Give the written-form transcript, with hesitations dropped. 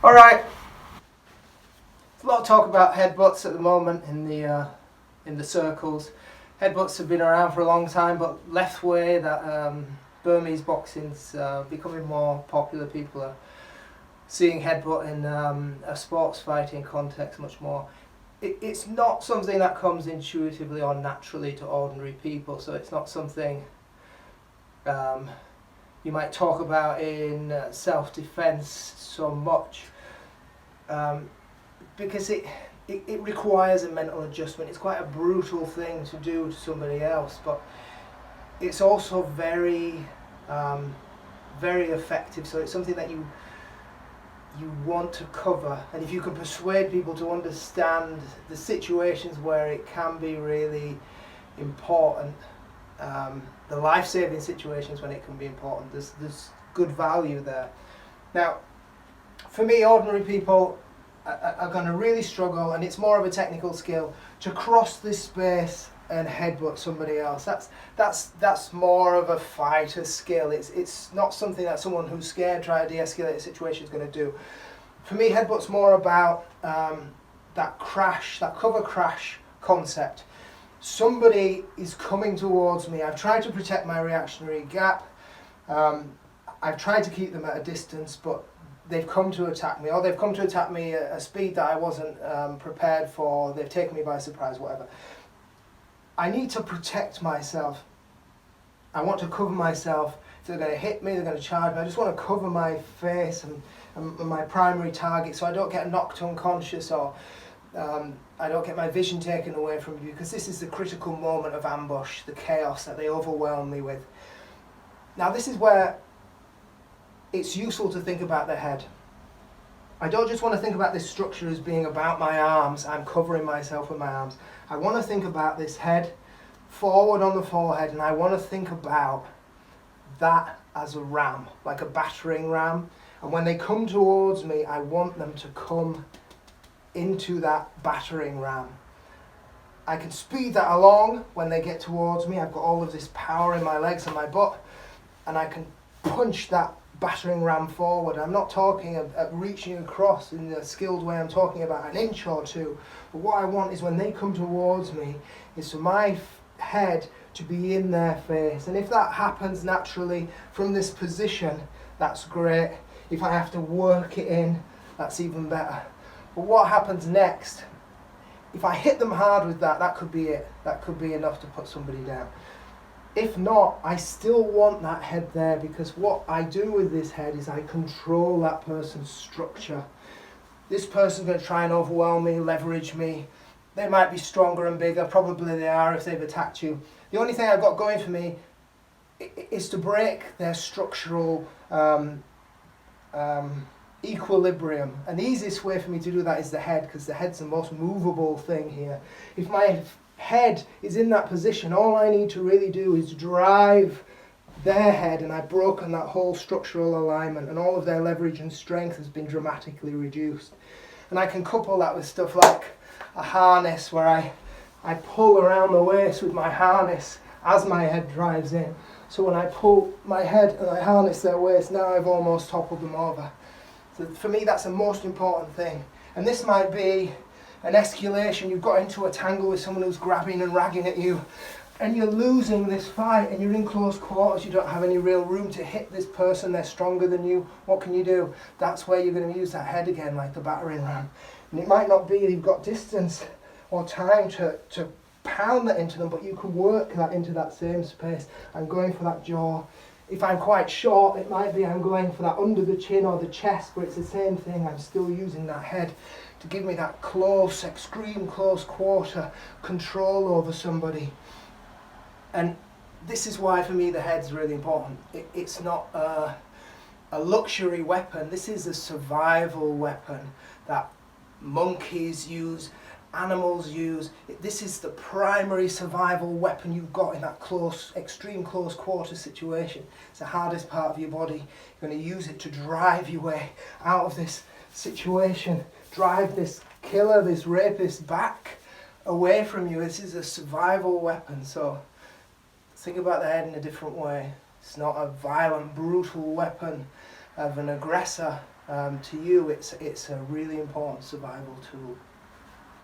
Alright, there's a lot of talk about headbutts at the moment in the circles. Headbutts have been around for a long time, but left way, that Burmese boxing's becoming more popular. People are seeing headbutt in a sports fighting context much more. It's not something that comes intuitively or naturally to ordinary people, so it's not something you might talk about in self-defense so much, because it requires a mental adjustment. It's quite a brutal thing to do to somebody else, but it's also very very effective, so it's something that you want to cover. And if you can persuade people to understand the situations where it can be really important, the life-saving situations when it can be important, there's good value there. Now, for me, ordinary people are going to really struggle, and it's more of a technical skill to cross this space and headbutt somebody else. That's more of a fighter skill. It's not something that someone who's scared trying to de-escalate a situation is going to do. For me, headbutt's more about that crash, that cover crash concept. Somebody is coming towards me. I've tried to protect my reactionary gap. I've tried to keep them at a distance, but they've come to attack me, or they've come to attack me at a speed that I wasn't prepared for. They've taken me by surprise, whatever. I need to protect myself. I want to cover myself. If they're going to hit me, they're going to charge me, I just want to cover my face and my primary target, so I don't get knocked unconscious, or I don't get my vision taken away from you, because this is the critical moment of ambush, the chaos that they overwhelm me with. Now, this is where it's useful to think about the head. I don't just want to think about this structure as being about my arms. I'm covering myself with my arms. I want to think about this head forward on the forehead, and I want to think about that as a ram, like a battering ram. And when they come towards me, I want them to come into that battering ram. I can speed that along when they get towards me. I've got all of this power in my legs and my butt, and I can punch that battering ram forward. I'm not talking at reaching across in the skilled way. I'm talking about an inch or two. But what I want is when they come towards me is for my head to be in their face. And if that happens naturally from this position, that's great. If I have to work it in, that's even better. But what happens next? If I hit them hard with that, that could be it. That could be enough to put somebody down. If not, I still want that head there, because what I do with this head is I control that person's structure. This person's going to try and overwhelm me, leverage me. They might be stronger and bigger, probably they are if they've attacked you. The only thing I've got going for me is to break their structural equilibrium. And the easiest way for me to do that is the head, because the head's the most movable thing here. If my head is in that position, all I need to really do is drive their head, and I've broken that whole structural alignment, and all of their leverage and strength has been dramatically reduced. And I can couple that with stuff like a harness, where I pull around the waist with my harness as my head drives in. So when I pull my head and I harness their waist, now I've almost toppled them over. So for me, that's the most important thing. And this might be an escalation. You've got into a tangle with someone who's grabbing and ragging at you, and you're losing this fight, and you're in close quarters. You don't have any real room to hit this person. They're stronger than you. What can you do? That's where you're going to use that head again, like the battering ram. And it might not be you've got distance or time to pound that into them, but you can work that into that same space. I'm going for that jaw. If I'm quite short, it might be I'm going for that under the chin or the chest, but it's the same thing. I'm still using that head to give me that close, extreme close quarter control over somebody. And this is why for me the head's really important. It's not a luxury weapon. This is a survival weapon that monkeys use, animals use. This is the primary survival weapon you've got in that close, extreme close quarter situation. It's the hardest part of your body. You're going to use it to drive your way out of this situation, drive this killer, this rapist back away from you. This is a survival weapon. So think about the head in a different way. It's not a violent, brutal weapon of an aggressor. to you it's a really important survival tool.